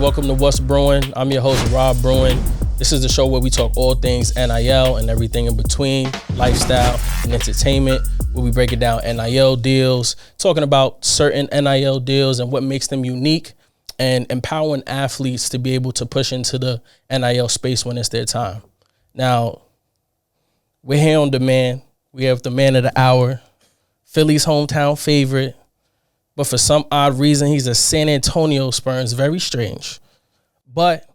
Welcome to What's Bruin. I'm your host, Rob Bruin. This is the show where we talk all things NIL and everything in between, lifestyle and entertainment, where we break it down NIL deals, talking about certain NIL deals and what makes them unique, and empowering athletes to be able to push into the NIL space when it's their time. Now, we're here on demand. We have the man of the hour, Philly's hometown favorite, but for some odd reason, he's a San Antonio Spurs. Very strange. But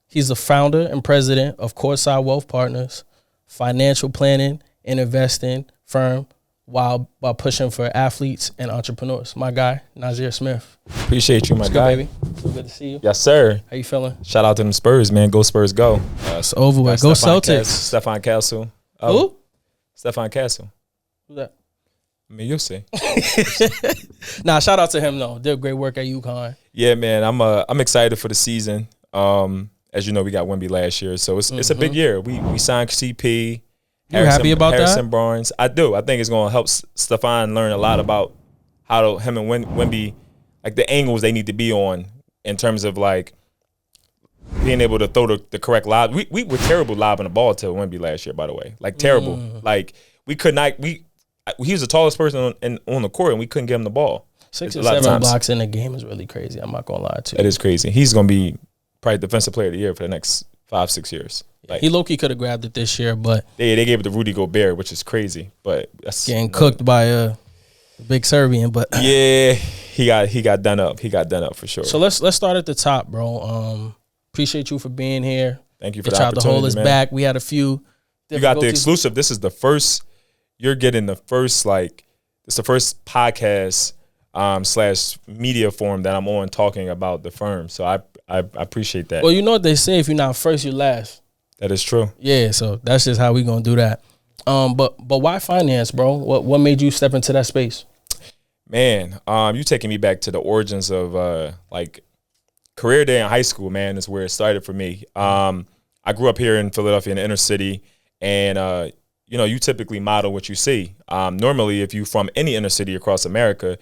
he's the founder and president of Courtside Wealth Partners, financial planning and investing firm while pushing for athletes and entrepreneurs. My guy, Nisiar Smith. Appreciate you, my guy. Good, baby. So good to see you. Yes, sir. How you feeling? Shout out to them Spurs, man. Go Spurs, go. It's over with. Go Celtics. Stefan Castle. Who? Stefan Castle. Who's that? I mean, you'll see. Nah, shout out to him, though. Did great work at UConn. Yeah, man. I'm excited for the season. As you know, we got Wemby last year, so it's a big year. We signed CP. You happy about Harrison that? Barnes. I do. I think it's going to help Stefan learn a lot about how him and Wemby, like the angles they need to be on in terms of like being able to throw the correct lob. We were terrible lobbing the ball to Wemby last year, by the way. Like terrible. Like we could not. He was the tallest person on the court, and we couldn't get him the ball. 6 or 7 blocks in a game is really crazy. I'm not gonna lie to you. That is crazy. He's gonna be probably defensive player of the year for the next 5-6 years. Like, he low-key could have grabbed it this year, but they gave it to Rudy Gobert, which is crazy. But that's getting cooked by a big Serbian. But yeah, he got done up. He got done up for sure. So let's start at the top, bro. Appreciate you for being here. Thank you for the the opportunity, to hold us man. back. We had a few. You got the exclusive. This is the first. You're getting the first it's the first podcast / media forum that I'm on talking about the firm. So I appreciate that. Well, you know what they say: if you're not first, you're last. That is true. Yeah, so that's just how we gonna do that. But why finance, bro? What made you step into that space? Man, you taking me back to the origins of like career day in high school. Man, is where it started for me. I grew up here in Philadelphia in the inner city, and you typically model what you see. Normally, if you're from any inner city across America,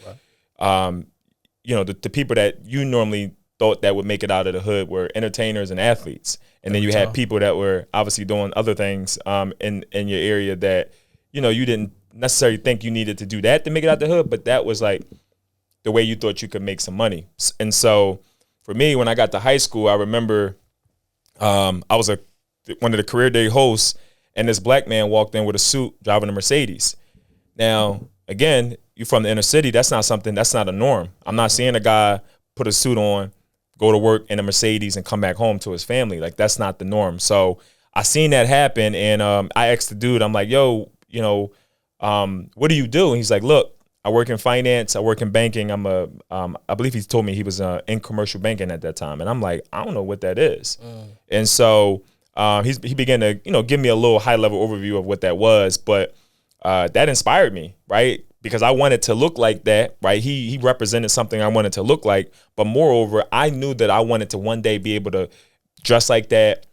the people that you normally thought that would make it out of the hood were entertainers and athletes. And then you had people that were obviously doing other things in your area that, you didn't necessarily think you needed to do that to make it out the hood, but that was like the way you thought you could make some money. And so for me, when I got to high school, I remember I was one of the career day hosts, and this black man walked in with a suit driving a Mercedes. Now, again, you're from the inner city. That's not a norm. I'm not seeing a guy put a suit on, go to work in a Mercedes and come back home to his family. Like, that's not the norm. So I seen that happen, and I asked the dude, I'm like, yo, what do you do? And he's like, look, I work in finance. I work in banking. I believe he told me he was in commercial banking at that time. And I'm like, I don't know what that is. And so he began to, give me a little high-level overview of what that was. But that inspired me, right? Because I wanted to look like that, right? He represented something I wanted to look like. But moreover, I knew that I wanted to one day be able to dress like that,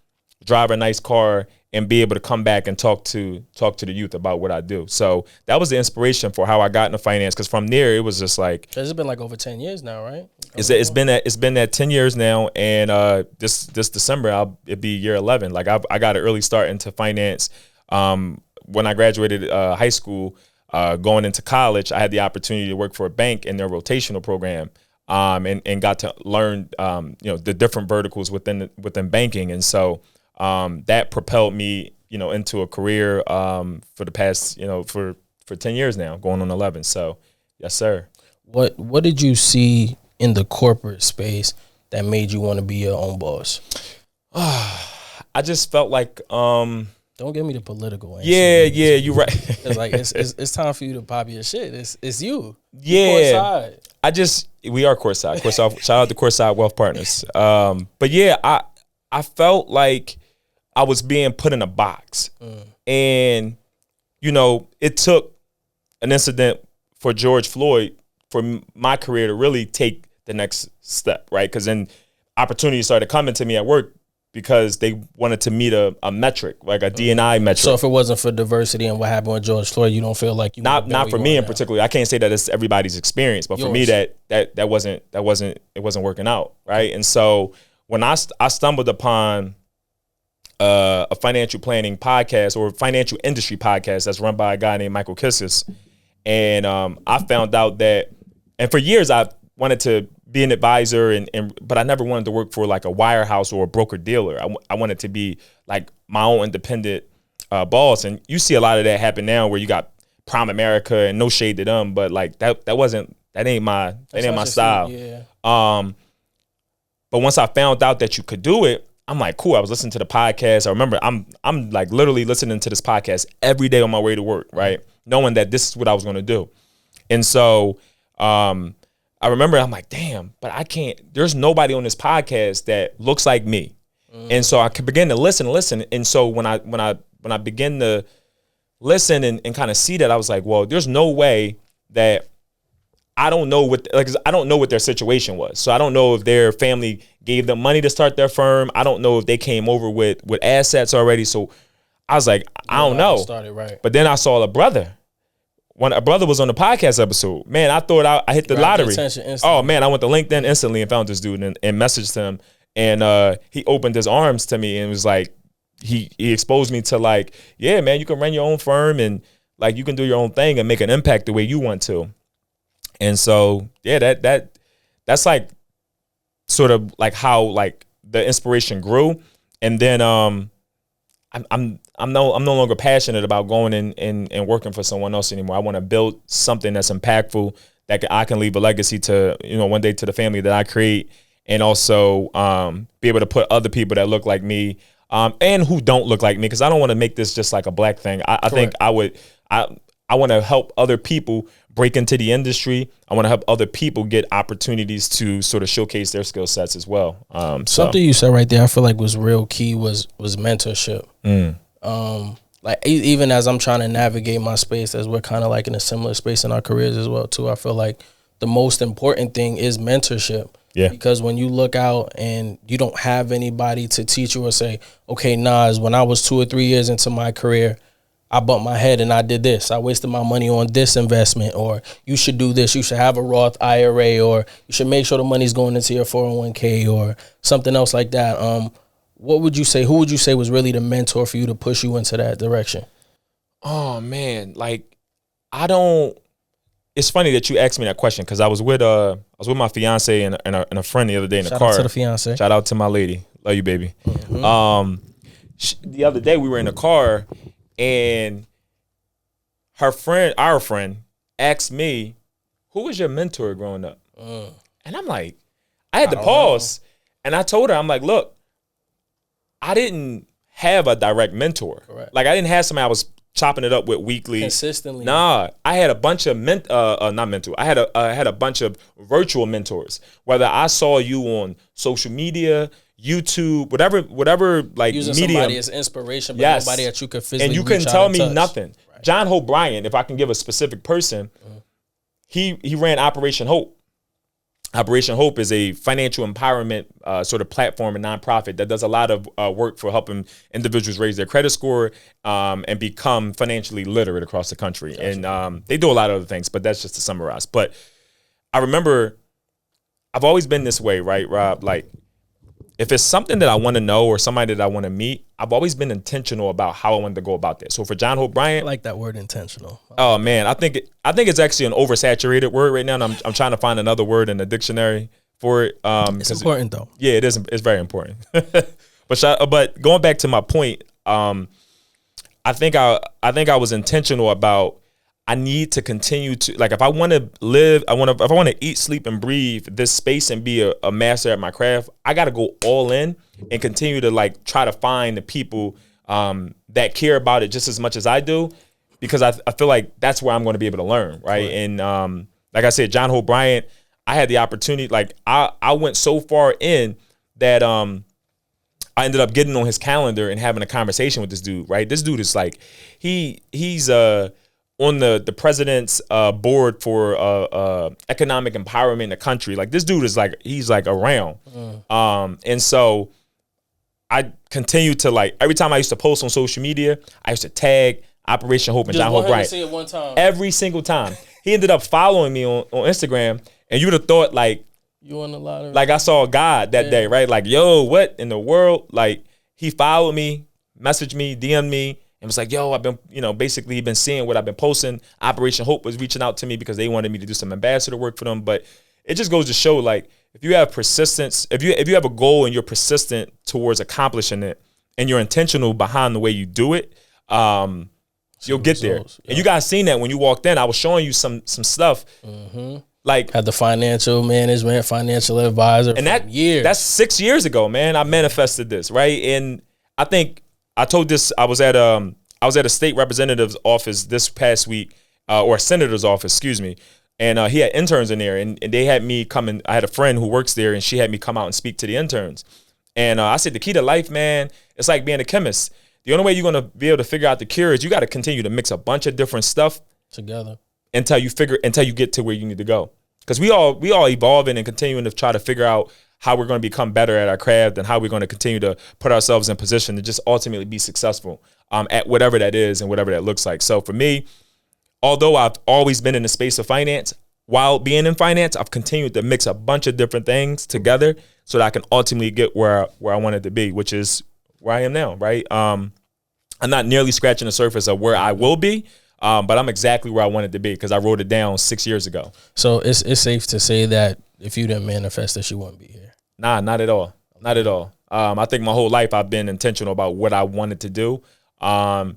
drive a nice car, and be able to come back and talk to the youth about what I do. So that was the inspiration for how I got into finance. Because from there, it was just like, it's been like over 10 years now, right? It's been that 10 years now, and this December it'll be year 11. Like I got an early start into finance. When I graduated high school, going into college, I had the opportunity to work for a bank in their rotational program, and got to learn the different verticals within banking, and so that propelled me into a career for the past for 10 years now, going on 11. So yes, sir. What did you see in the corporate space that made you want to be your own boss? I just felt like don't give me the political answer. Yeah, you're right. It's like it's time for you to pop your shit. It's you. Yeah. We are Courtside. Shout out to Courtside Wealth Partners. But yeah, I felt like I was being put in a box. And it took an incident for George Floyd for my career to really take the next step, right? Because then opportunities started coming to me at work because they wanted to meet a metric, like a D&I metric. So if it wasn't for diversity and what happened with George Floyd, you don't feel like you not for me in particular. I can't say that it's everybody's experience, but for me that wasn't working out, right? And so when I stumbled upon a financial planning podcast or financial industry podcast that's run by a guy named Michael Kissis. And I found out that, and for years I wanted to be an advisor, but I never wanted to work for like a wirehouse or a broker dealer. I wanted to be like my own independent boss. And you see a lot of that happen now where you got Prime America, and no shade to them, but like that ain't my style. Yeah. But once I found out that you could do it, I'm like, cool. I was listening to the podcast. I remember I'm like literally listening to this podcast every day on my way to work, right? Knowing that this is what I was going to do. And so I remember I'm like, damn, but I can't, there's nobody on this podcast that looks like me. And so I could begin to listen. And so when I begin to listen and kind of see that, I was like, well, there's no way that I don't know what their situation was. So I don't know if their family gave them money to start their firm. I don't know if they came over with assets already. So I was like, I don't know. Started, right. But then I saw a brother. When a brother was on the podcast episode, man, I thought I hit the lottery. Oh man, I went to LinkedIn instantly and found this dude and messaged him. And he opened his arms to me and was like, he exposed me to like, yeah, man, you can run your own firm and like you can do your own thing and make an impact the way you want to. And so, yeah, that's like sort of like how like the inspiration grew. And then I'm no longer passionate about going and working for someone else anymore. I want to build something that's impactful that I can leave a legacy to, one day to the family that I create, and also be able to put other people that look like me and who don't look like me, because I don't want to make this just like a black thing. I think I want to help other people break into the industry. I want to help other people get opportunities to sort of showcase their skill sets as well. Something you said right there, I feel like was real key was mentorship. Like even as I'm trying to navigate my space, as we're kind of like in a similar space in our careers as well too, I feel like the most important thing is mentorship. Yeah. Because when you look out and you don't have anybody to teach you or say, okay, Nas, when I was 2 or 3 years into my career, I bumped my head and I did this. I wasted my money on this investment, or you should do this. You should have a Roth IRA, or you should make sure the money's going into your 401k or something else like that. What would you say? Who would you say was really the mentor for you to push you into that direction? Oh man, like it's funny that you asked me that question, because I was with my fiance and a friend the other day in the car. Shout out to the fiance. Shout out to my lady. Love you, baby. Mm-hmm. The other day we were in the car, and our friend asked me, who was your mentor growing up? And I'm like, I had to pause. And I told her, I'm like, look, I didn't have a direct mentor. Correct. Like I didn't have somebody I was chopping it up with weekly. Consistently. Nah, I had a bunch of I had a bunch of virtual mentors. Whether I saw you on social media, YouTube, whatever like using medium. somebody as inspiration, but yes. nobody that you could physically and you couldn't tell me nothing. Right. John Hope Bryant, if I can give a specific person, he ran Operation Hope. Operation Hope is a financial empowerment sort of platform and nonprofit that does a lot of work for helping individuals raise their credit score and become financially literate across the country. Gotcha. And they do a lot of other things, but that's just to summarize. But I remember I've always been this way, right, Rob? Like, if it's something that I want to know or somebody that I want to meet, I've always been intentional about how I wanted to go about this. So for John Hope Bryant, I like that word, intentional. Oh man, I think it's actually an oversaturated word right now, and I'm trying to find another word in the dictionary for it. It's important though. Yeah, it is. It's very important. But going back to my point, I think I was intentional about. I need to continue to, like, if I want to live, if I want to eat, sleep, and breathe this space and be a master at my craft, I got to go all in and continue to like try to find the people that care about it just as much as I do, because I feel like that's where I'm going to be able to learn, right? And like I said, John Hope Bryant, I had the opportunity, like I went so far in that I ended up getting on his calendar and having a conversation with this dude, right? This dude is like, he's on the president's board for economic empowerment in the country. Like this dude is like, he's like around. And so I continue to, like, every time I used to post on social media, I used to tag Operation Hope and John Hope Bryant. See it one time. Every single time. He ended up following me on Instagram, and you would have thought, like, You won the lottery. Like, I saw God that day, right? Like, yo, what in the world? Like, he followed me, messaged me, DM'd me, and was like, yo, I've been, basically been seeing what I've been posting. Operation Hope was reaching out to me because they wanted me to do some ambassador work for them. But it just goes to show, like, if you have persistence, if you have a goal and you're persistent towards accomplishing it, and you're intentional behind the way you do it, you'll get there. Yeah. And you guys seen that when you walked in. I was showing you some stuff. Mm-hmm. Like, had the financial management, financial advisor, and that's 6 years ago, man. I manifested this, right? And I think I told this. I was at a state representative's office this past week, or a senator's office, excuse me. And he had interns in there, and they had me come in. I had a friend who works there, and she had me come out and speak to the interns. And I said, the key to life, man, it's like being a chemist. The only way you're gonna be able to figure out the cure is you got to continue to mix a bunch of different stuff together until you get to where you need to go. Because we all evolving and continuing to try to figure out how we're going to become better at our craft and how we're going to continue to put ourselves in position to just ultimately be successful at whatever that is and whatever that looks like. So for me, although I've always been in the space of finance, while being in finance, I've continued to mix a bunch of different things together so that I can ultimately get where I wanted to be, which is where I am now, right? I'm not nearly scratching the surface of where I will be, but I'm exactly where I wanted to be because I wrote it down 6 years ago. So it's safe to say that if you didn't manifest this, you wouldn't be here. Nah, not at all. Not at all. I think my whole life I've been intentional about what I wanted to do, and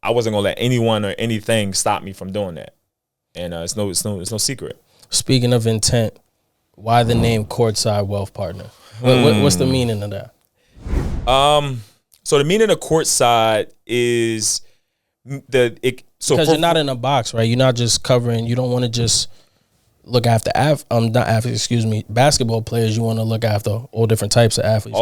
I wasn't gonna let anyone or anything stop me from doing that. And it's no secret. Speaking of intent, why the name Courtside Wealth Partner? What's the meaning of that? So the meaning of Courtside is because you're not in a box, right? You're not just covering. You don't want to just look after basketball players. You want to look after all different types of athletes.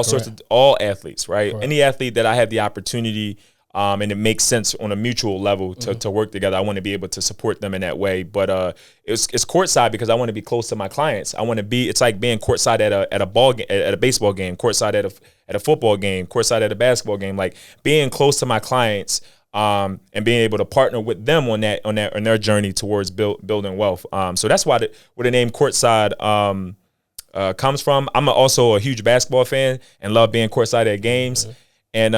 All athletes, right? Correct. Any athlete that I have the opportunity, and it makes sense on a mutual level to work together. I want to be able to support them in that way. But it's courtside because I want to be close to my clients. I want to be. It's like being courtside at a baseball game, courtside at a football game, courtside at a basketball game. Like being close to my clients. And being able to partner with them on their journey towards building wealth. So that's where the name Courtside comes from. I'm also a huge basketball fan and love being courtside at games. Mm-hmm. And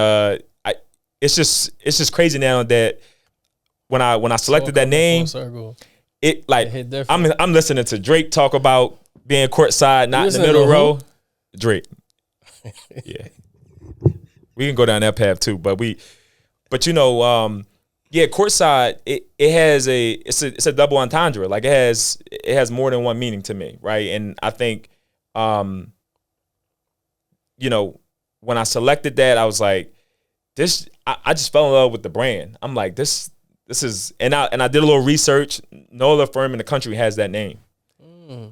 it's just crazy now that when I selected that name, I'm listening to Drake talk about being courtside, not in the middle row. Drake, yeah, we can go down that path too, but courtside, it's a double entendre. Like it has more than one meaning to me, right? And I think, when I selected that, I was like, I just fell in love with the brand. I'm like, this is, and I did a little research. No other firm in the country has that name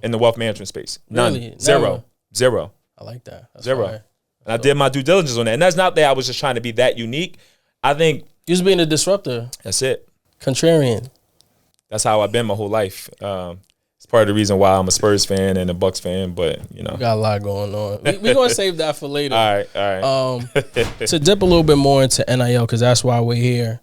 in the wealth management space. None. Really? Zero. I like that. That's Zero. Fire. And I did my due diligence on that. And that's not that I was just trying to be that unique. I think you was being a disruptor. That's it. Contrarian. That's how I've been my whole life. It's part of the reason why I'm a Spurs fan and a Bucks fan, but We got a lot going on. We're going to save that for later. All right. To dip a little bit more into NIL, because that's why we're here.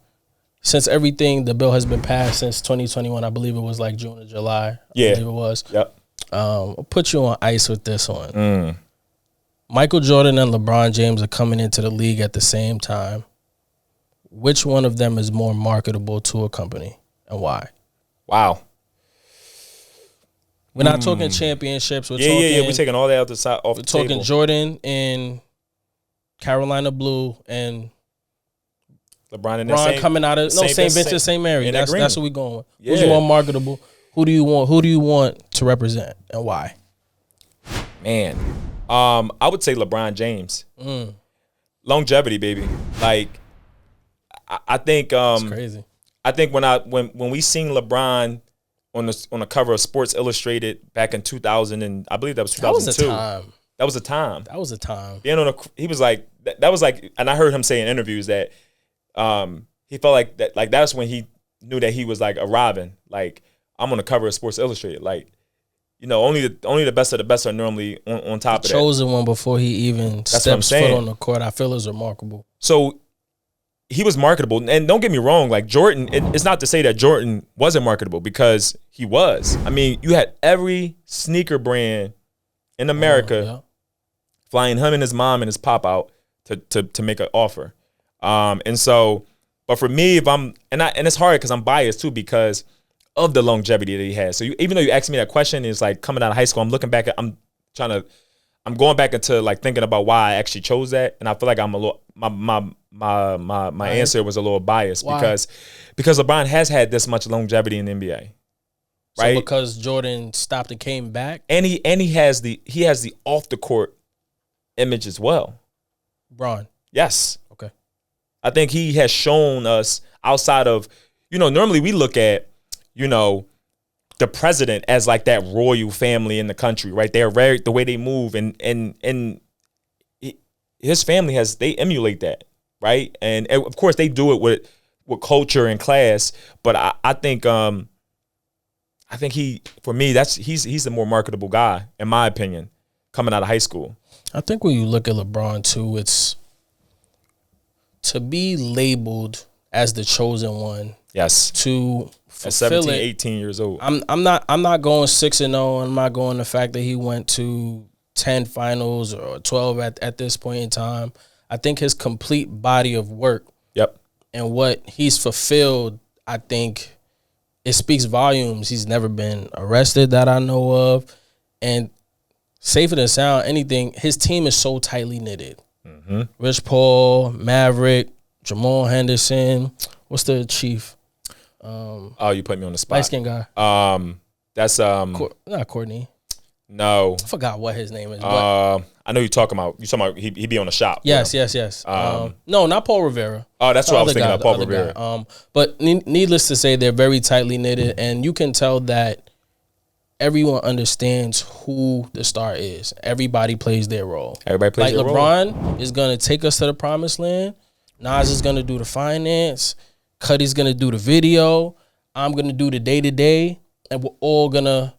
Since the bill has been passed since 2021, I believe it was like June or July. Yeah. I believe it was. Yep. I'll put you on ice with this one. Michael Jordan and LeBron James are coming into the league at the same time. Which one of them is more marketable to a company and why? Wow. We're not talking championships. We're taking all that off the table. We're talking Jordan in Carolina Blue and LeBron in LeBron coming out of same venture, same area. That's what we're going with. Yeah. Who's more marketable? Who do you want to represent and why? Man, I would say LeBron James. Longevity, baby. Like, I think it's crazy. I think when we seen LeBron on the cover of Sports Illustrated back in 2000, and I believe that was 2002. That was a time. He was like that was like, and I heard him say in interviews that he felt like that, like that's when he knew that he was like arriving. Like, I'm on the cover of Sports Illustrated. Like, only the best of the best are normally on top of that. Chosen one before he even steps foot on the court. I feel is remarkable. So he was marketable, and don't get me wrong. Like Jordan, it's not to say that Jordan wasn't marketable because he was. I mean, you had every sneaker brand in America, flying him and his mom and his pop out to make an offer. And so, but for me, if I'm, and it's hard because I'm biased too because of the longevity that he has. So even though you asked me that question, it's like coming out of high school, I'm looking back at, I'm going back into like thinking about why I actually chose that. And I feel like I'm a little, my answer was a little biased because LeBron has had this much longevity in the NBA. Right? So because Jordan stopped and came back? And he has the off the court image as well. Bron. Yes. Okay. I think he has shown us outside of, normally we look at, the president as like that royal family in the country, right? They're very, the way they move and his family they emulate that, right? And of course they do it with culture and class, but I think he's the more marketable guy, in my opinion, coming out of high school. I think when you look at LeBron too, it's to be labeled as the chosen one. Yes. To at 17, 18 years old. I'm not going 6-0. I'm not going the fact that he went to 10 finals or 12 at this point in time. I think his complete body of work. Yep. And what he's fulfilled, I think it speaks volumes. He's never been arrested that I know of. And safer than sound, anything, his team is so tightly knitted. Mm-hmm. Rich Paul, Maverick, Jamal Henderson. What's the chief? You put me on the spot. Light skin guy. That's not Courtney. No, I forgot what his name is. I know you're talking about. He be on the shop. Yes. No, not Paul Rivera. Oh, that's what I was thinking of. Paul Rivera. But needless to say, they're very tightly knitted, and you can tell that everyone understands who the star is. Everybody plays their role. Everybody plays their role. Like LeBron is gonna take us to the promised land. Nas is gonna do the finance. Cuddy's gonna do the video. I'm gonna do the day-to-day, and we're all gonna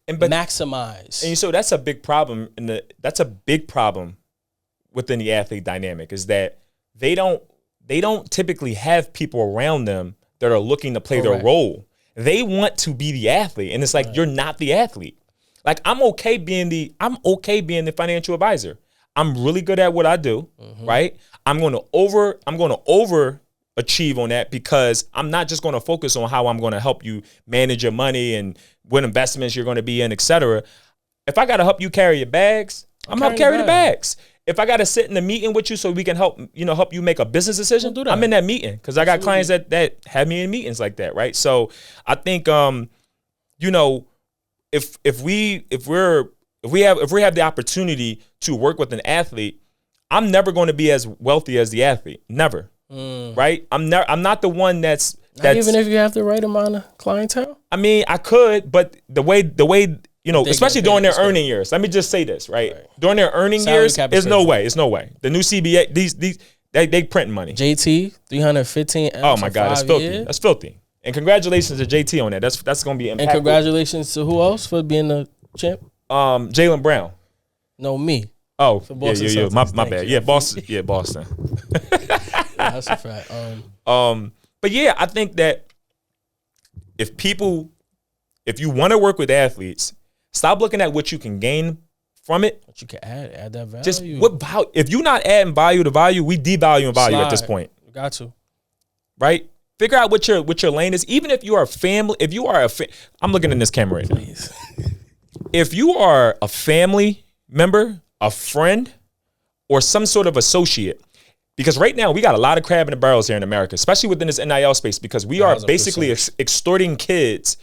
maximize. And so that's a big problem. That's a big problem within the athlete dynamic is that they don't typically have people around them that are looking to play their role. They want to be the athlete, and it's like you're not the athlete. Like I'm okay being the financial advisor. I'm really good at what I do, right? I'm going to overachieve on that because I'm not just going to focus on how I'm going to help you manage your money and what investments you're going to be in, et cetera. If I got to help you carry your bags, I'm going to help carry the bags. If I got to sit in a meeting with you so we can help you make a business decision, I'm in that meeting because I got clients that have me in meetings like that, right? So I think, if we have the opportunity to work with an athlete, I'm never going to be as wealthy as the athlete, never. Right? I'm not the one that's even if you have the right amount of clientele. I mean, I could, but the way especially during their earning years. Let me just say this, right? During their earning years, there's no way. It's no way. The new CBA, they print money. JT 315. Oh my God, that's filthy. Years? That's filthy. And congratulations to JT on that. That's going to be impactful. And congratulations to who else for being the champ? Jaylen Brown. No, me. Oh, yeah. My bad. Yeah, Boston. Yeah, Boston. That's a fact. But yeah, I think that if you want to work with athletes, stop looking at what you can gain from it. What you can add that value. Just what value? If you're not adding value to value, we devalue value at this point. Got to. Right? Figure out what your lane is. Even if you are a family, I'm looking in this camera right now. If you are a family member, a friend, or some sort of associate, because right now we got a lot of crab in the barrels here in America, especially within this NIL space, because we are basically extorting kids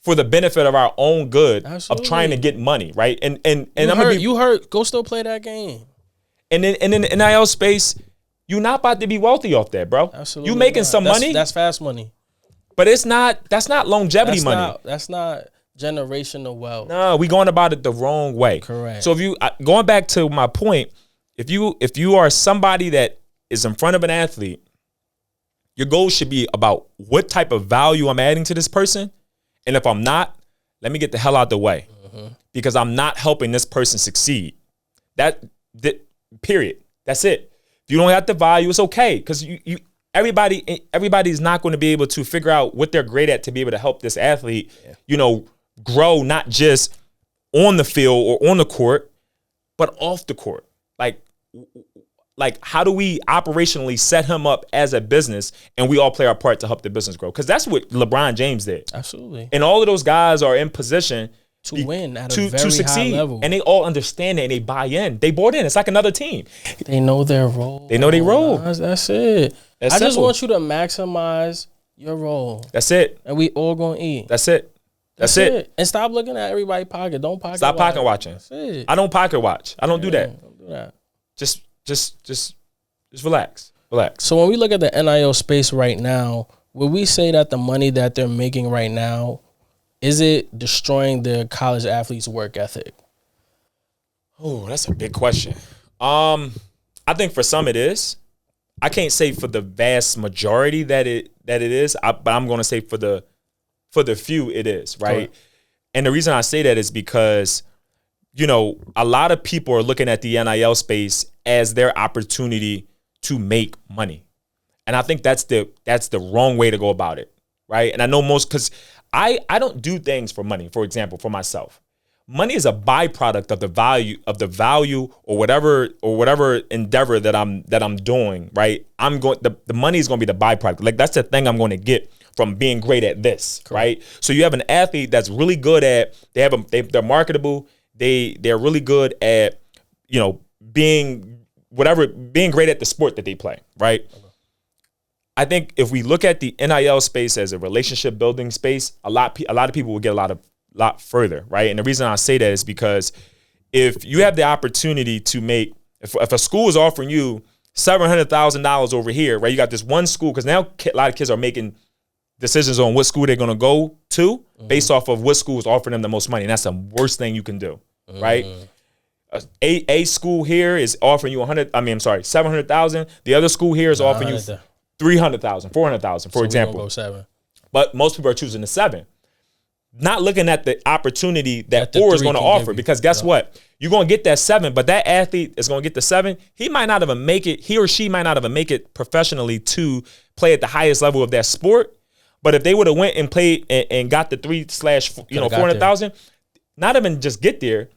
for the benefit of our own good. Absolutely. Of trying to get money, right? And you heard, go still play that game. And in the NIL space, you're not about to be wealthy off that, bro. Absolutely. You making some money. That's fast money. But that's not longevity money. That's not generational wealth. No, we going about it the wrong way. Correct. So going back to my point, if you are somebody that is in front of an athlete, your goal should be about what type of value I'm adding to this person. And if I'm not, let me get the hell out the way because I'm not helping this person succeed. That period. That's it. If you don't have the value, it's okay because everybody's not going to be able to figure out what they're great at to be able to help this athlete, grow not just on the field or on the court, but off the court. Like how do we operationally set him up as a business and we all play our part to help the business grow? Because that's what LeBron James did. Absolutely. And all of those guys are in position to win at a very high level. And they all understand it and they buy in. They bought in. It's like another team. They know their role. They know their role. That's it. I just want you to maximize your role. That's it. And we all gonna eat. That's it. That's it. And stop looking at everybody's pocket. Don't pocket Stop watch. pocket watching. That's it. I don't pocket watch. I don't do that. Don't do that. Just relax. Relax. So when we look at the NIL space right now, would we say that the money that they're making right now, is it destroying the college athletes' work ethic? Oh, that's a big question. I think for some it is. I can't say for the vast majority that it is, but I'm going to say for the few it is, right? Sure. And the reason I say that is because, you know, a lot of people are looking at the NIL space as their opportunity to make money. And I think that's the wrong way to go about it, right? And I know because I don't do things for money, for example, for myself. Money is a byproduct of the value or whatever endeavor that I'm doing, right? The money is going to be the byproduct. Like that's the thing I'm going to get from being great at this, correct, right? So you have an athlete that's really good at they're marketable. They're really good at, you know, being great at the sport that they play, right? Okay. I think if we look at the NIL space as a relationship building space, a lot of people will get a lot further, right? And the reason I say that is because if you have the opportunity to make, if a school is offering you $700,000 over here, right? You got this one school, because now a lot of kids are making decisions on what school they're going to go to based off of what school is offering them the most money. And that's the worst thing you can do, right? A school here is offering you $700,000. The other school here is offering you $300,000, $400,000, for example. Go 7. But most people are choosing the 7. Not looking at the opportunity that 4 is going to offer, because guess what? You're going to get that 7, but that athlete is going to get the 7. He or she might not even make it professionally to play at the highest level of that sport. But if they would have went and played and got the 400,000, not even just get there,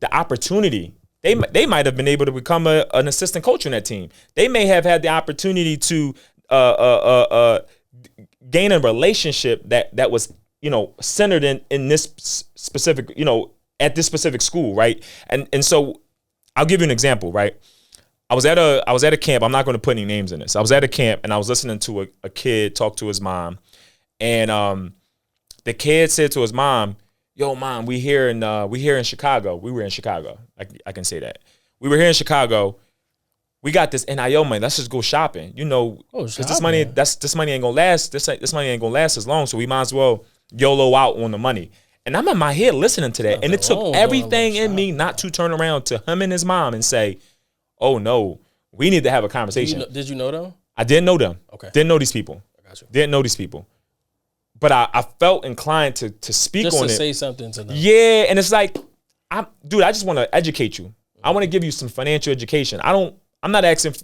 the opportunity, they might have been able to become an assistant coach in that team. They may have had the opportunity to gain a relationship that was, you know, centered in this specific, you know, at this specific school, right? And so I'll give you an example, right? I was at a camp. I'm not going to put any names in this. I was at a camp and I was listening to a kid talk to his mom, and the kid said to his mom, "Yo, mom, we here in Chicago. We were in Chicago. I can say that. We were here in Chicago. We got this NIL money. Let's just go shopping. You know, this money ain't gonna last. This money ain't gonna last as long. So we might as well YOLO out on the money." And I'm in my head listening to that, and it took everything in me not to turn around to him and his mom and say, "Oh no, we need to have a conversation." Did you know them? I didn't know them. Okay. Didn't know these people. I got you. Didn't know these people. But I felt inclined to speak just on to it. say something to them. Yeah, and it's like, I just want to educate you. I want to give you some financial education. I'm not asking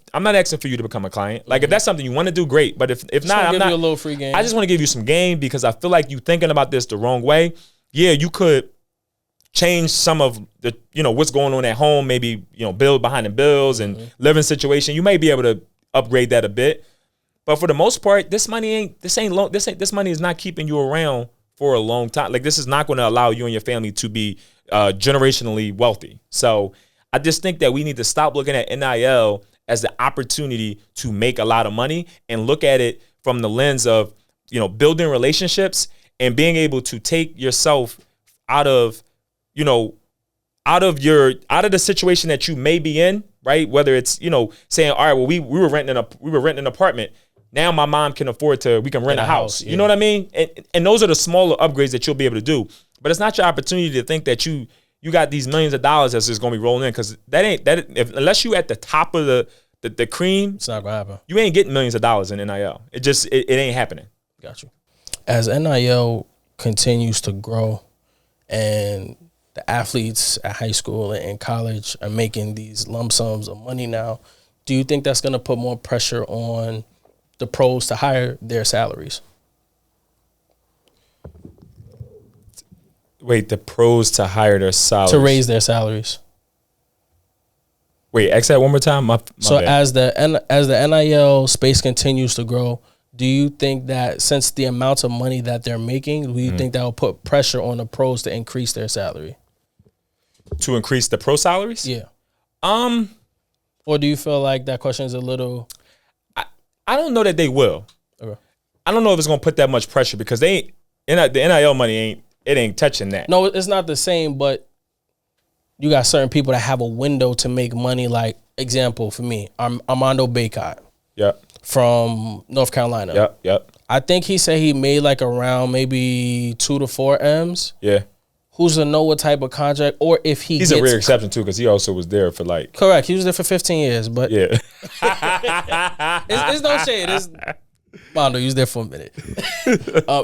for you to become a client. Like if that's something you want to do, great. But if not, I'm not. You a little free game. I just want to give you some game because I feel like you thinking about this the wrong way. Yeah, you could change some of the, you know, what's going on at home. Maybe, you know, build behind the bills and living situation. You may be able to upgrade that a bit. But for the most part, this money is not keeping you around for a long time. Like this is not going to allow you and your family to be generationally wealthy. So I just think that we need to stop looking at NIL as the opportunity to make a lot of money and look at it from the lens of, you know, building relationships and being able to take yourself out of the situation that you may be in, right? Whether it's, you know, saying, all right, well, we were renting an apartment. Now my mom can afford we can rent a house. Yeah. You know what I mean? And those are the smaller upgrades that you'll be able to do. But it's not your opportunity to think that you got these millions of dollars that's just going to be rolling in, because unless you at the top of the cream, it's not going to happen. You ain't getting millions of dollars in NIL. It ain't happening. Got you. As NIL continues to grow and the athletes at high school and college are making these lump sums of money now, do you think that's going to put more pressure on the pros to hire their salaries? Wait, the pros to hire their salaries. To raise their salaries. Wait, ask that one more time. My so bad. as the NIL space continues to grow, do you think that since the amount of money that they're making, do you think that will put pressure on the pros to increase their salary? To increase the pro salaries? Yeah. Or do you feel like that question is a little? I don't know that they will. Okay. I don't know if it's gonna put that much pressure because the NIL money ain't touching that. No, it's not the same, but you got certain people that have a window to make money. Like, example for me, Armando Bacot. Yep. From North Carolina. Yep. I think he said he made like around maybe 2 to 4 M's. Yeah. Who's to know what type of contract, or if he's a rare exception too, because he also was there for like. Correct. He was there for 15 years, but yeah. it's no shade. Mondo, he was there for a minute.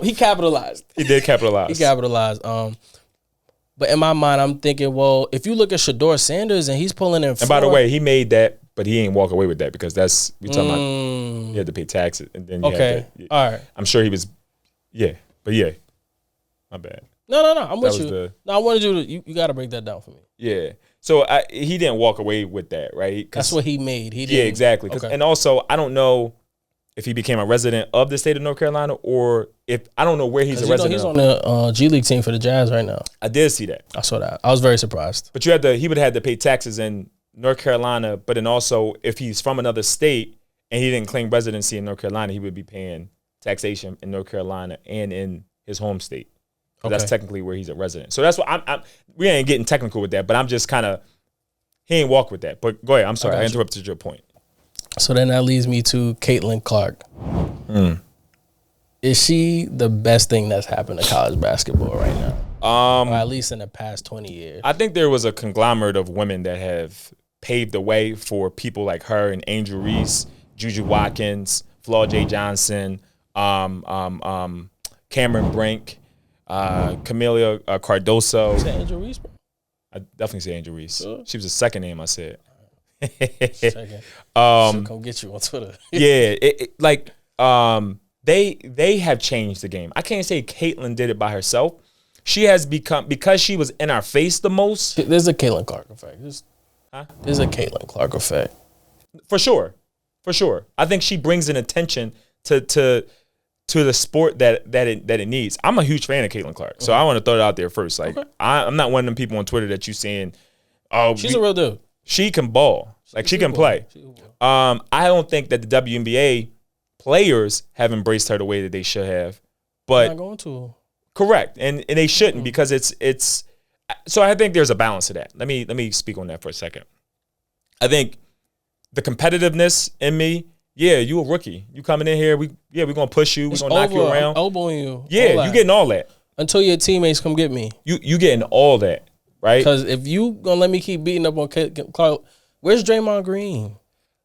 He capitalized. He did capitalize. But in my mind, I'm thinking, well, if you look at Shador Sanders and he's pulling in. And by the way, he made that, but he ain't walk away with that because we talking about he had to pay taxes and then all right. I'm sure he was, but my bad. No, I'm with you. I wanted you to, you got to break that down for me. Yeah. So he didn't walk away with that, right? That's what he made. He didn't. Yeah, exactly. And also, I don't know if he became a resident of the state of North Carolina or if I don't know where he's a resident. He's on the G League team for the Jazz right now. I did see that. I saw that. I was very surprised. But he would have had to pay taxes in North Carolina, but then also if he's from another state and he didn't claim residency in North Carolina, he would be paying taxation in North Carolina and in his home state. That's technically where he's a resident. So that's what we ain't getting technical with that, but I'm just kind of, he ain't walk with that. But go ahead. I'm sorry. I interrupted your point. So then that leads me to Caitlin Clark. Is she the best thing that's happened to college basketball right now? Or at least in the past 20 years. I think there was a conglomerate of women that have paved the way for people like her and Angel Reese, Juju Watkins, Flaw J. Johnson, Cameron Brink, Camelia Cardoso. Is that Angel Reese, bro? I definitely say Angel Reese. Sure. She was the second name I said. Second. She'll come get you on Twitter. Yeah, they have changed the game. I can't say Caitlin did it by herself. She has become, because she was in our face the most. There's a Caitlin Clark effect. There's a Caitlin Clark effect. For sure. I think she brings an attention to the sport that it needs. I'm a huge fan of Caitlin Clark, so I want to throw it out there first. Like I'm not one of them people on Twitter that you saying, "Oh, she's a real dude. She can ball, she can play." I don't think that the WNBA players have embraced her the way that they should have, but not going to. Correct, and they shouldn't because it's. So I think there's a balance to that. Let me speak on that for a second. I think the competitiveness in me. Yeah, you a rookie. You coming in here, we're gonna push you, we're gonna knock you around. Elbowing you. Yeah, you getting all that. Until your teammates come get me. You getting all that, right? Because if you gonna let me keep beating up on Clark, where's Draymond Green?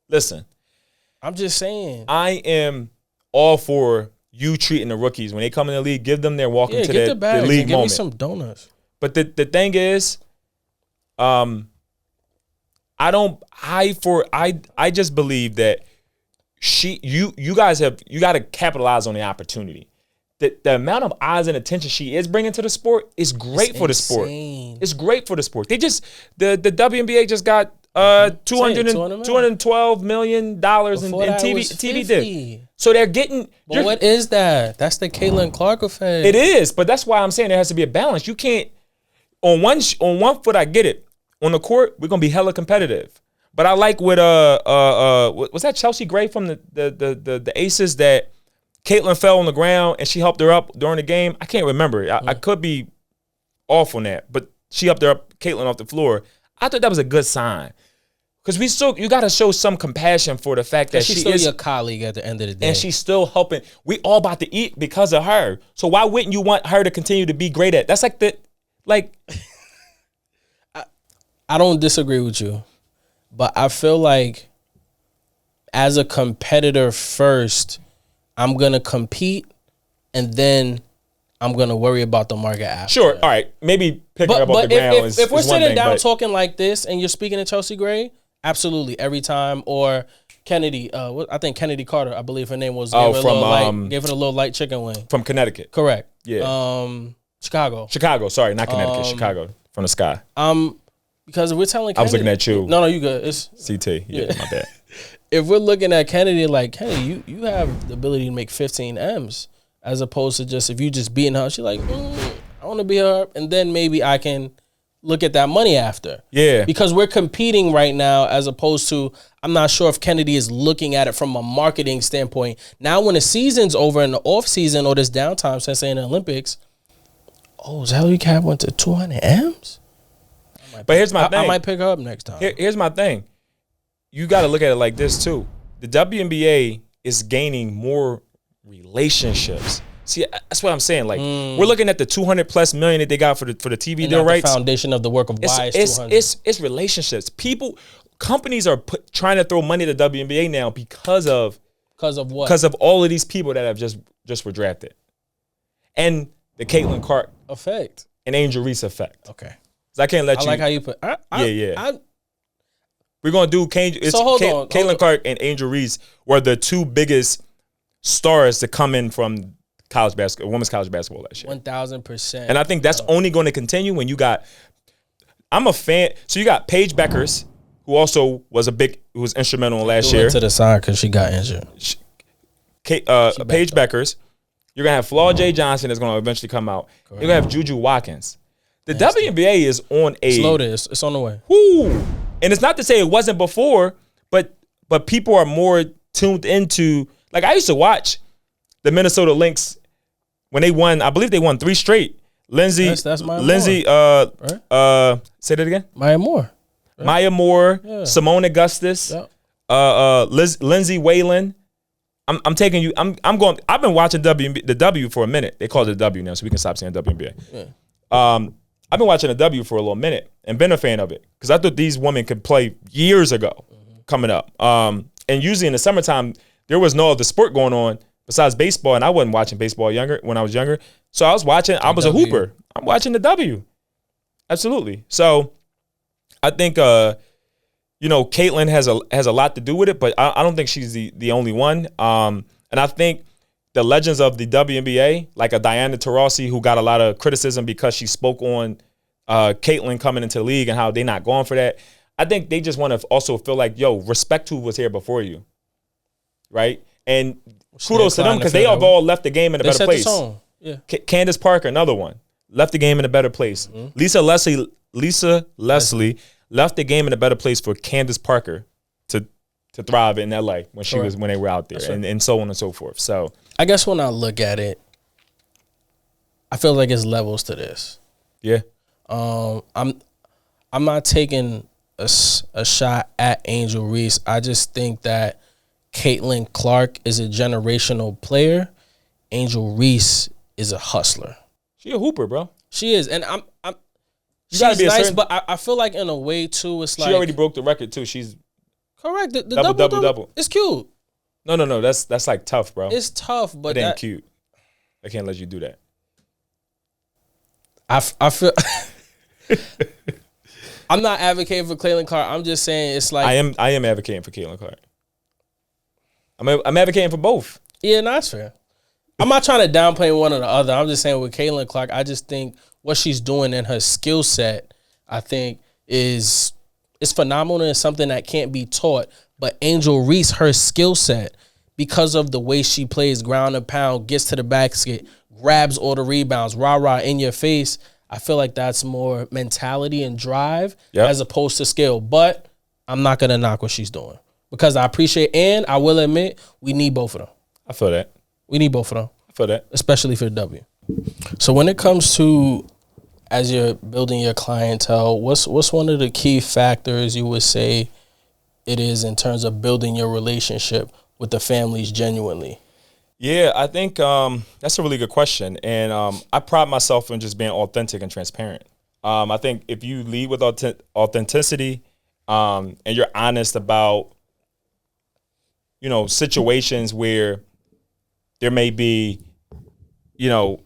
Listen. I'm just saying. I am all for you treating the rookies. When they come in the league, give them their walk into the league give moment. Me some donuts. But the thing is, I just believe that you guys got to capitalize on the opportunity. The amount of eyes and attention she is bringing to the sport is great for the sport. It's great for the sport. They just the WNBA just got $212 million in TV deal. So they're getting. But what is that? That's the Caitlin Clark effect. It is, but that's why I'm saying there has to be a balance. You can't. On one foot, I get it. On the court, we're gonna be hella competitive. But I like what was that Chelsea Gray from the Aces that Caitlin fell on the ground and she helped her up during the game. I can't remember. I could be off on that, but she helped her up, Caitlin off the floor. I thought that was a good sign because you got to show some compassion for the fact that she's still your colleague at the end of the day, and she's still helping. We all about to eat because of her. So why wouldn't you want her to continue to be great at? That's like I don't disagree with you, but I feel like as a competitor first, I'm gonna compete, and then I'm gonna worry about the market after. Sure, all right. Maybe picking up off the ground if we're sitting down but talking like this, and you're speaking to Chelsea Gray, absolutely every time. Or Kennedy, I think Kennedy Carter, I believe her name was. Gave her a little light chicken wing from Connecticut. Correct. Yeah. Chicago. Sorry, not Connecticut. Chicago from the sky. Because we're telling Kennedy. I was looking at you. No, you good. It's CT. Yeah, my bad. If we're looking at Kennedy like, hey, you have the ability to make 15 M's as opposed to just if you just beating her, she's like, I want to be her, and then maybe I can look at that money after. Yeah. Because we're competing right now as opposed to, I'm not sure if Kennedy is looking at it from a marketing standpoint. Now when the season's over in the off season or this downtime since in the Olympics, Zelly Cat went to 200 M's? But here's my thing. I might pick her up next time. Here's my thing. You got to look at it like this too. The WNBA is gaining more relationships. See, that's what I'm saying. Like we're looking at the 200+ million that they got for the TV deal rights. The foundation of the work of why it's 200. It's relationships. Companies are trying to throw money at the WNBA now because of what? Because of all of these people that have just were drafted, and the Caitlin Clark effect and Angel Reese effect. Okay, so I can't let you. I like how you put. We're gonna do Caitlin Clark and Angel Reese were the two biggest stars to come in from college basketball, women's college basketball last year. 1,000%. And I think that's only going to continue when you got. I'm a fan. So you got Paige Beckers, who also was who was instrumental last year. To the side because she got injured. Paige Beckers. You're gonna have Flaw J. Johnson that's gonna eventually come out. Correct. You're gonna have Juju Watkins. The WNBA is on a slow. It's on the way. Whoo. And it's not to say it wasn't before, but people are more tuned into. Like I used to watch the Minnesota Lynx when they won. I believe they won 3 straight. That's Maya Lindsay. Moore. Say that again. Maya Moore. Right? Maya Moore. Yeah. Simone Augustus. Yep. Lindsay Whalen. I'm taking you. I'm going. I've been watching the W for a minute. They call it the W now, so we can stop saying WNBA. Yeah. I've been watching the W for a little minute and been a fan of it because I thought these women could play years ago coming up. And usually in the summertime, there was no other sport going on besides baseball, and I wasn't watching baseball when I was younger. So I was watching. I was a hooper. I'm watching the W. Absolutely. So I think Caitlin has a lot to do with it, but I don't think she's the only one. And I think the legends of the WNBA, like a Diana Taurasi, who got a lot of criticism because she spoke on Caitlin coming into the league and how they're not going for that. I think they just want to also feel like, respect who was here before you, right? And kudos to them because they have all left the game in a better place. Yeah. Candace Parker, another one, left the game in a better place. Mm-hmm. Lisa Leslie left the game in a better place for Candace Parker to thrive in LA when they were out there, and so on and so forth. So I guess when I look at it, I feel like it's levels to this. Yeah. I'm not taking a shot at Angel Reese. I just think that Caitlin Clark is a generational player. Angel Reese is a hustler. She a hooper, bro. She is, and she's nice, but I feel like in a way too, it's like she already broke the record too. She's correct. The double. It's cute. No. That's like tough, bro. It's tough, but it ain't cute. I can't let you do that. I feel. I'm not advocating for Caitlin Clark. I'm just saying it's like I am advocating for Caitlin Clark. I'm advocating for both. Yeah, no, that's fair. I'm not trying to downplay one or the other. I'm just saying with Caitlin Clark, I just think what she's doing in her skill set, I think is phenomenal and something that can't be taught. But Angel Reese, her skill set, because of the way she plays ground and pound, gets to the basket, grabs all the rebounds, rah-rah in your face, I feel like that's more mentality and drive as opposed to skill. But I'm not going to knock what she's doing because I appreciate, and I will admit, we need both of them. I feel that. We need both of them. I feel that. Especially for the W. So when it comes to, as you're building your clientele, what's one of the key factors you would say it is in terms of building your relationship with the families genuinely? Yeah, I think that's a really good question. And I pride myself in just being authentic and transparent. I think if you lead with authenticity and you're honest about, situations where there may be, the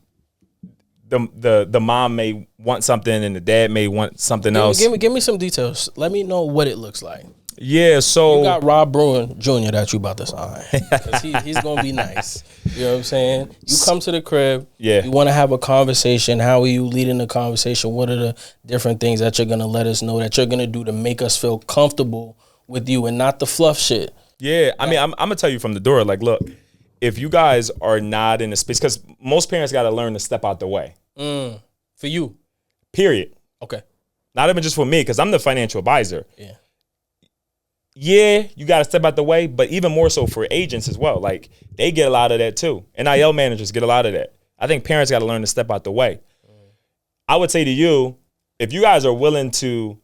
mom may want something and the dad may want something else. Give me some details. Let me know what it looks like. Yeah, so You got Rob Bruin Jr. that you about to sign. 'Cause he's gonna be nice. You know what I'm saying? You come to the crib. Yeah. You want to have a conversation. How are you leading the conversation? What are the different things that you're gonna let us know that you're gonna do to make us feel comfortable with you and not the fluff shit? Yeah, I mean, I'm gonna tell you from the door, like, look, if you guys are not in a space, because most parents got to learn to step out the way. For you. Period. Okay. Not even just for me, because I'm the financial advisor. Yeah. Yeah, you got to step out the way, but even more so for agents as well. Like, they get a lot of that too. NIL managers get a lot of that. I think parents got to learn to step out the way. I would say to you, if you guys are willing to,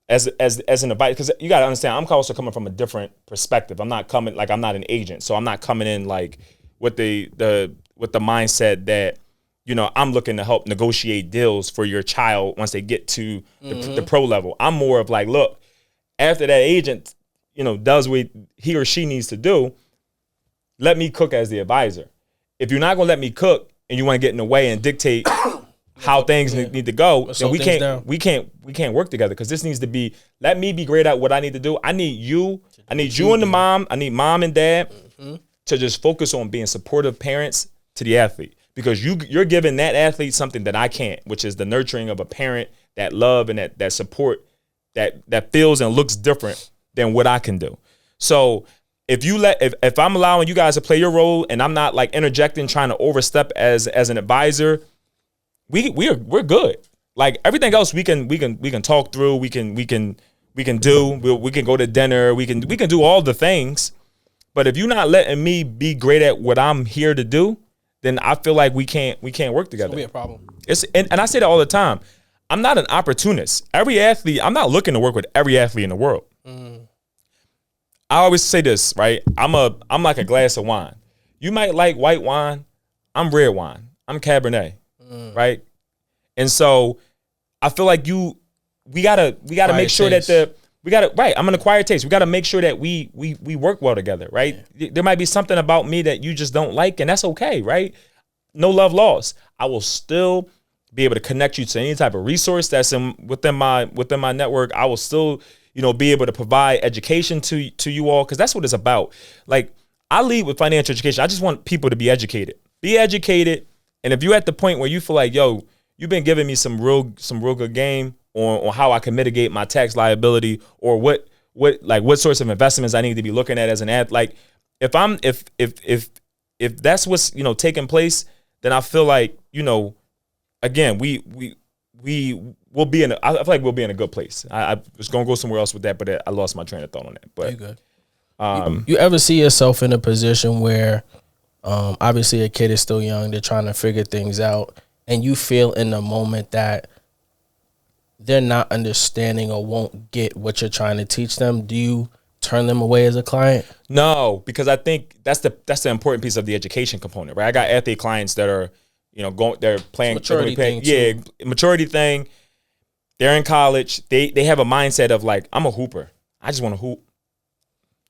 as an advisor, because you got to understand, I'm also coming from a different perspective. I'm not coming, like, I'm not an agent, so I'm not coming in like with the mindset that, you know, I'm looking to help negotiate deals for your child once they get to the pro level. I'm more of like, look, after that agent, you know, does what he or she needs to do, let me cook as the advisor. If you're not gonna let me cook and you want to get in the way and dictate how things need to go, then we can't work together, because this needs to be, let me be great at what I need to do. I need you and the mom. I need mom and dad to just focus on being supportive parents to the athlete, because you're giving that athlete something that I can't, which is the nurturing of a parent, that love and that support that feels and looks different than what I can do. So if I'm allowing you guys to play your role and I'm not like interjecting, trying to overstep as an advisor, we're good. Like, everything else we can talk through. We can do. We can go to dinner. We can do all the things. But if you're not letting me be great at what I'm here to do, then I feel like we can't work together. It's gonna be a problem. And I say that all the time. I'm not an opportunist. Every athlete, I'm not looking to work with every athlete in the world. I always say this, right? I'm like a glass of wine. You might like white wine. I'm red wine. I'm Cabernet, right? And so I feel like we gotta make sure taste. that I'm an acquired taste. We gotta make sure that we work well together, right? Yeah. There might be something about me that you just don't like, and that's okay, right? No love lost. I will still be able to connect you to any type of resource that's within my network. I will still, you know, be able to provide education to you all, because that's what it's about. Like, I lead with financial education. I just want people to be educated. Be educated, and if you're at the point where you feel like, yo, you've been giving me some real good game on how I can mitigate my tax liability, or what sorts of investments I need to be looking at as an ad. Like, if that's what's, you know, taking place, then I feel like, you know, again, we will be in. I feel like we'll be in a good place. I was gonna go somewhere else with that, but I lost my train of thought on that. But you good. You ever see yourself in a position where, obviously, a kid is still young, they're trying to figure things out, and you feel in the moment that they're not understanding or won't get what you're trying to teach them? Do you turn them away as a client? No, because I think that's the important piece of the education component, right? I got athlete clients that are, you know, they're playing maturity thing too. Maturity thing. They're in college. They have a mindset of like, I'm a hooper. I just want to hoop.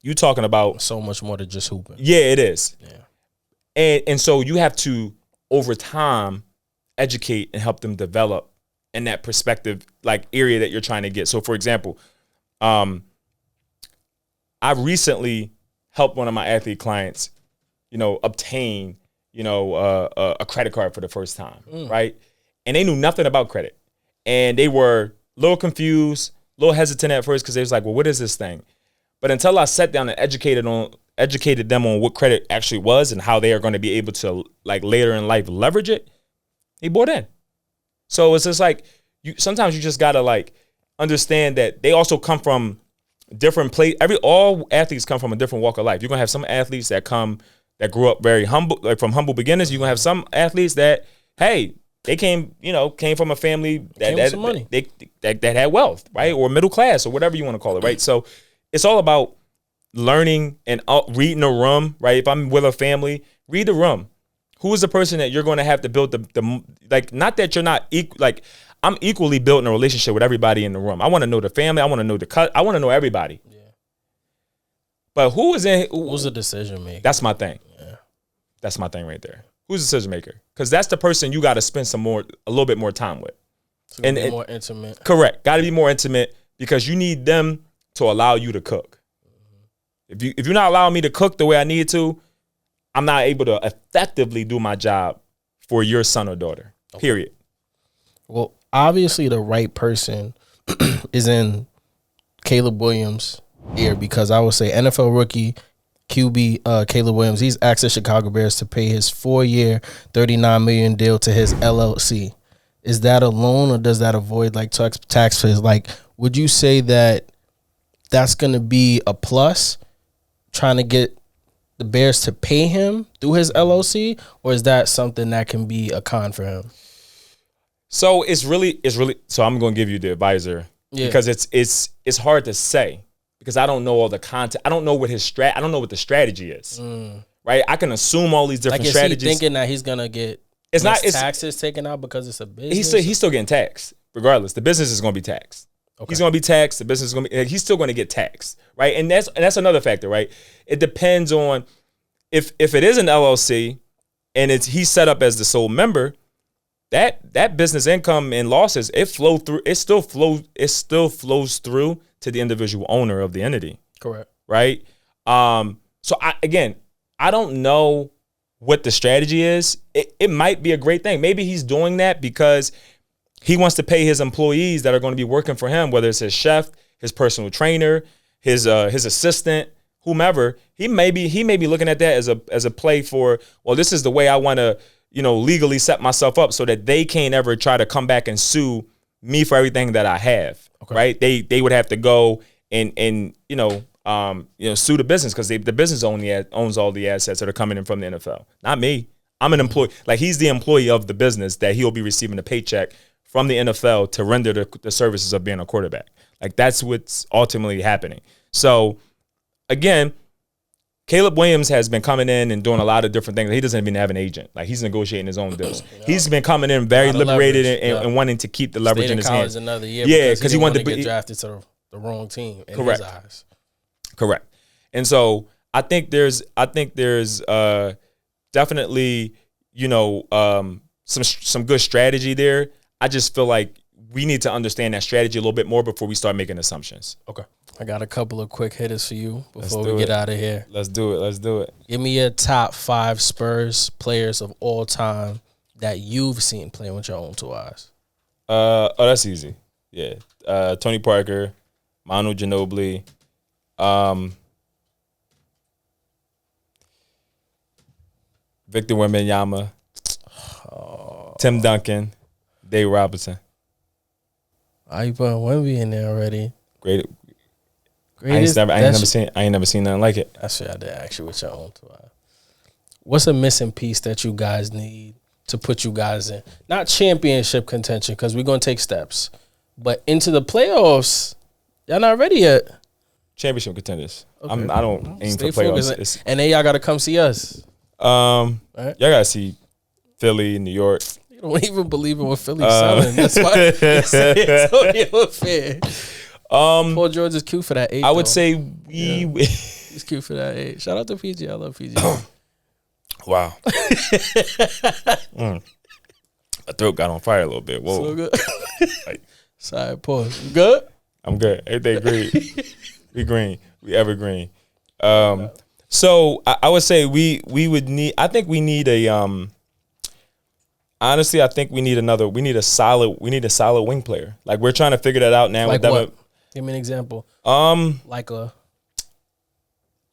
You talking about so much more than just hooping. Yeah, it is. Yeah. And so you have to, over time, educate and help them develop in that perspective, like, area that you're trying to get. So, for example, I recently helped one of my athlete clients, you know, obtain, you know, a credit card for the first time, right? And they knew nothing about credit. And they were a little confused, a little hesitant at first, because they was like, well, what is this thing? But until I sat down and educated them on what credit actually was and how they are going to be able to, like, later in life leverage it, they bought in. So it's just like, sometimes you just got to, like, understand that they also come from different all athletes come from a different walk of life. You're going to have some athletes that grew up very humble, like from humble beginners. You're going to have some athletes that, hey, they came from a family that had some money. That had wealth, right? Or middle class, or whatever you want to call it, right? So it's all about learning and reading a room, right? If I'm with a family, read the room. Who is the person that you're going to have to build the like, not that you're not like, I'm equally built in a relationship with everybody in the room. I want to know the family. I want to know I want to know everybody. Yeah. But who's the decision maker? That's my thing. Yeah. That's my thing right there. Who's the decision maker? Because that's the person you got to spend a little bit more time with. So and more intimate. Correct. Got to be more intimate, because you need them to allow you to cook. If you're not allowing me to cook the way I need to, I'm not able to effectively do my job for your son or daughter. Okay. Period. Well, obviously the right person is in Caleb Williams' ear, because I would say NFL rookie QB Caleb Williams, he's asked the Chicago Bears to pay his 4-year, $39 million deal to his LLC. Is that a loan, or does that avoid like tax fees? Like, would you say that that's going to be a plus, trying to get the Bears to pay him through his LLC, or is that something that can be a con for him? So it's really. So I'm going to give you the advisor, because it's hard to say, because I don't know all the content. I don't know what I don't know what the strategy is. Right? I can assume all these different strategies. Is he thinking that he's gonna get taxes taken out because it's a business? He's still getting taxed regardless. The business is going to be taxed. Okay. He's going to be taxed. The business is going to be. He's still going to get taxed, right? And that's another factor, right? It depends on if it is an LLC and he's set up as the sole member. That business income and losses, it still flows through to the individual owner of the entity. Correct. Right? So I don't know what the strategy is. It might be a great thing. Maybe he's doing that because he wants to pay his employees that are going to be working for him, whether it's his chef, his personal trainer, his assistant, whomever. He may be looking at that as a play for, well, this is the way I want to, legally set myself up so that they can't ever try to come back and sue me for everything that I have. Okay. Right? They would have to go and sue the business, because the business owns all the assets that are coming in from the NFL. Not me. I'm an employee. Like, he's the employee of the business that he'll be receiving a paycheck from the NFL to render the services of being a quarterback. Like, that's what's ultimately happening. So, again, Caleb Williams has been coming in and doing a lot of different things. He doesn't even have an agent. Like, he's negotiating his own deals. He's been coming in very liberated and wanting to keep the leverage in his hands. Another year because he wanted to get drafted to the wrong team in his eyes. Correct. And so I think there's definitely, some good strategy there. I just feel like we need to understand that strategy a little bit more before we start making assumptions. Okay. I got a couple of quick hitters for you before we get out of here. Let's do it. Give me your top 5 Spurs players of all time that you've seen playing with your own 2 eyes. That's easy. Yeah. Tony Parker, Manu Ginobili, Victor Wembanyama, Tim Duncan, Dave Robinson. Are you putting Wemby in there already? Great. I ain't never seen nothing like it. That's what I did actually with your own 2 eyes. What's a missing piece that you guys need to put you guys in? Not championship contention, because we're going to take steps, but into the playoffs. Y'all not ready yet. Championship contenders. Okay. I don't aim for playoffs. And then y'all got to come see us. Right? Y'all got to see Philly, New York. You don't even believe in what Philly's selling. That's why it's only a fan. Paul George is cute for that 8. I would say he's cute for that 8. Shout out to PG. I love PG. Wow. My throat got on fire a little bit. Whoa. So good. Sorry, pause. You good? I'm good. Everything green. We green. We evergreen. So I would say we would need. I think we need a. Honestly, I think we need a solid wing player. Like, we're trying to figure that out now. Like with what? Give me an example. Like a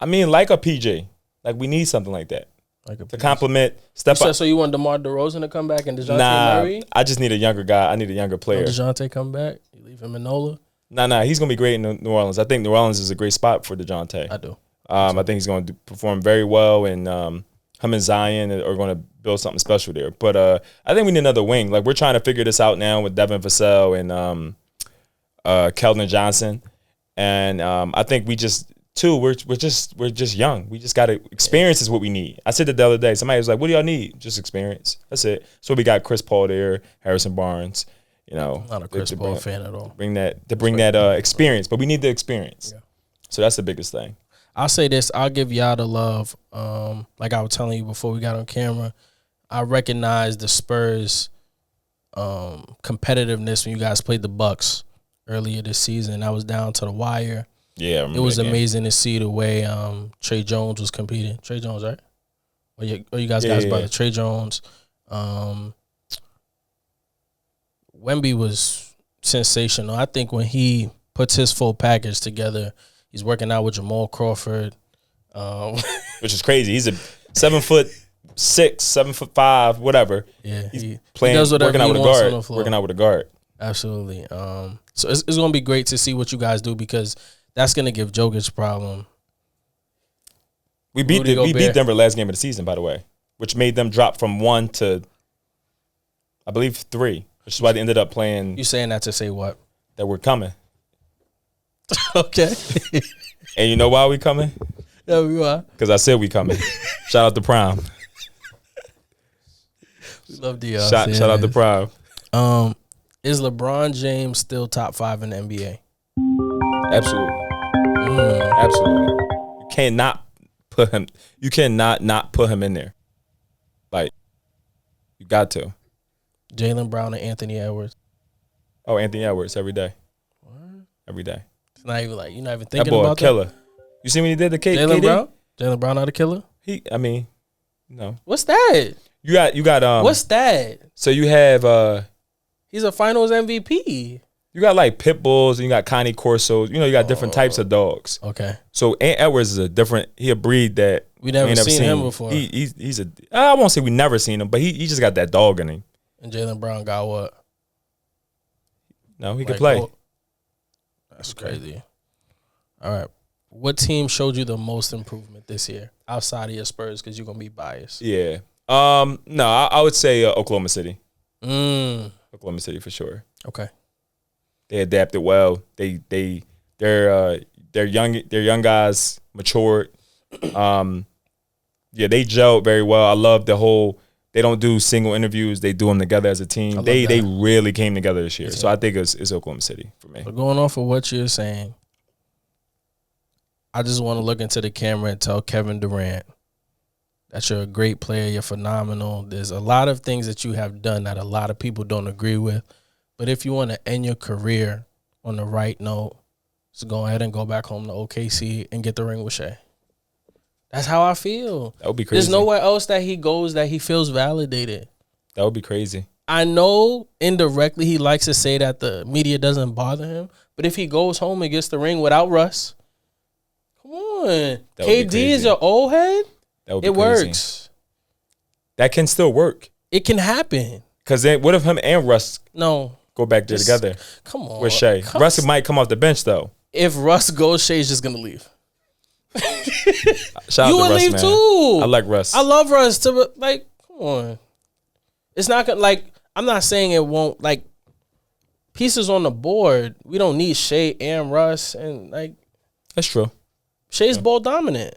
PJ. Like, we need something like that. Like to complement. So you want DeMar DeRozan to come back and DeJounte Murray? I just need a younger guy. I need a younger player. DeJounte come back? You leave him in NOLA? Nah. He's gonna be great in New Orleans. I think New Orleans is a great spot for DeJounte. I do. I think he's going to perform very well, and him and Zion are going to build something special there. But I think we need another wing. Like, we're trying to figure this out now with Devin Vassell and Keldon Johnson, and I think we're just young. We just got to experience is what we need. I said it the other day. Somebody was like, "What do y'all need?" Just experience. That's it. So we got Chris Paul there, Harrison Barnes. Not a Chris Paul fan at all. Bring that experience, but we need the experience. Yeah. So that's the biggest thing. I'll say this. I'll give y'all the love. Like I was telling you before we got on camera, I recognize the Spurs competitiveness when you guys played the Bucks earlier this season. I was down to the wire. Yeah, I remember it was that game. amazing to see the way Trey Jones was competing. Trey Jones, right? Or you guys by the Trey Jones. Wemby was sensational. I think when he puts his full package together, he's working out with Jamal Crawford. Which is crazy. He's a 7'6", 7'5", whatever. Yeah, he's playing, he does working out with a guard. Working out with a guard. Absolutely. So it's going to be great to see what you guys do because that's going to give Jokic a problem. We beat Denver last game of the season, by the way, which made them drop from 1 to, I believe, 3. Which is why they ended up playing. You saying that to say what? That we're coming. Okay. And you know why we coming? Yeah, we are. Because I said we coming. Shout out to Prime. We love the shout out to Prime. Is LeBron James still top 5 in the NBA? Absolutely. Absolutely. You cannot put him. You cannot not put him in there. Like, you got to. Jaylen Brown and Anthony Edwards. Oh, Anthony Edwards every day. What? Every day. It's not even like you're not even thinking that boy about a killer. That? You see when he did the Jaylen Brown? Jaylen Brown not a killer? No. What's that? You got What's that? So you have he's a Finals MVP. You got like pit bulls and you got Connie Corsos. You got different types of dogs. Okay. So Ant Edwards is a breed that we never seen him before. He's I won't say we never seen him, but he just got that dog in him. And Jaylen Brown got what? No, he could play. That's crazy. All right. What team showed you the most improvement this year outside of your Spurs because you're going to be biased? Yeah. No, I would say Oklahoma City. Oklahoma City for sure. Okay. They adapted well. They're young guys matured. Yeah, they gelled very well. I love the whole. They don't do single interviews. They do them together as a team. They really came together this year. So I think it's Oklahoma City for me. So going off of what you're saying, I just want to look into the camera and tell Kevin Durant that you're a great player. You're phenomenal. There's a lot of things that you have done that a lot of people don't agree with. But if you want to end your career on the right note, just go ahead and go back home to OKC and get the ring with Shea. That's how I feel. That would be crazy. There's nowhere else that he goes that he feels validated. That would be crazy. I know indirectly he likes to say that the media doesn't bother him, but if he goes home and gets the ring without Russ, come on. KD is your old head? That would be crazy. Works. That can still work. It can happen. Because then what if him and Russ go back there together? Come on. With Shea. Russ might come off the bench, though. If Russ goes, Shea's just going to leave. Shout out to Russ, man. Too. I like Russ. I love Russ. Come on. It's not gonna I'm not saying it won't pieces on the board. We don't need Shea and Russ and that's true. Shea's ball dominant.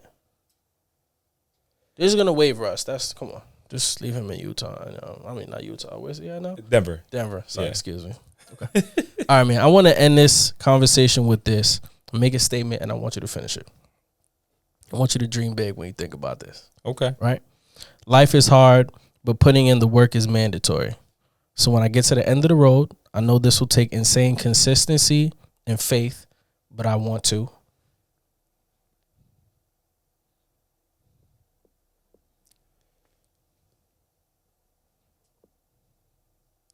They're just gonna waive Russ. Come on. Just leave him in Utah. I mean not Utah. Where's he at now? Denver. Sorry, excuse me. Okay. All right, man. I want to end this conversation with this. Make a statement and I want you to finish it. I want you to dream big when you think about this. Okay. Right? Life is hard, but putting in the work is mandatory. So when I get to the end of the road, I know this will take insane consistency and faith, but I want to.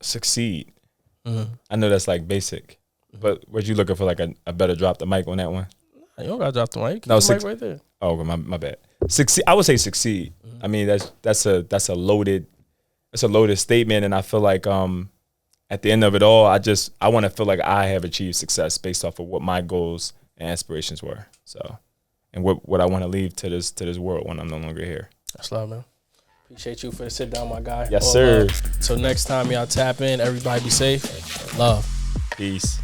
Succeed. I know that's basic, but were you looking for a better drop the mic on that one? You don't got to drop the mic. No, the mic right there. Oh, my bad. Succeed. I would say succeed. I mean that's a loaded statement, and I feel like at the end of it all, I want to feel like I have achieved success based off of what my goals and aspirations were. So, and what I want to leave to this world when I'm no longer here. That's love, man. Appreciate you for the sit down, my guy. Yes, sir. Till next time, y'all tap in. Everybody be safe. Love. Peace.